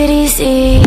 it easy.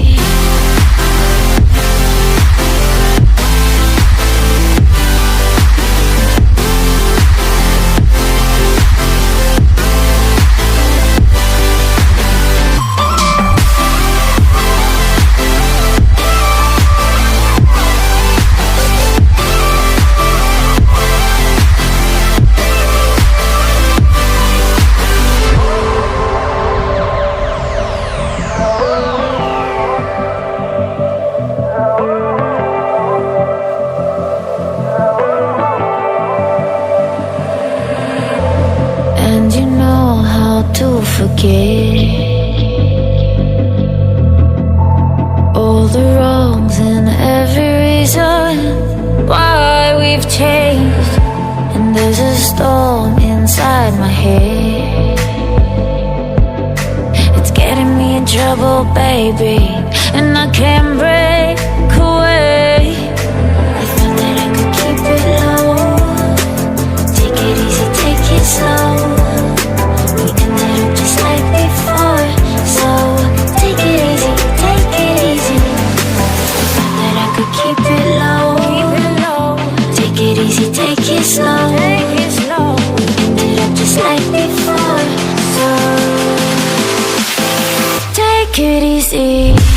And you know how to forget all the wrongs and every reason why we've changed. And there's a storm inside my head, it's getting me in trouble, baby, and I can't break away. I thought that I could keep it low, take it easy, take it slow. We ended up just like before, so take it easy, take it easy. I thought that I could keep it low, take it easy, take it slow. We ended up just like before, so take it easy.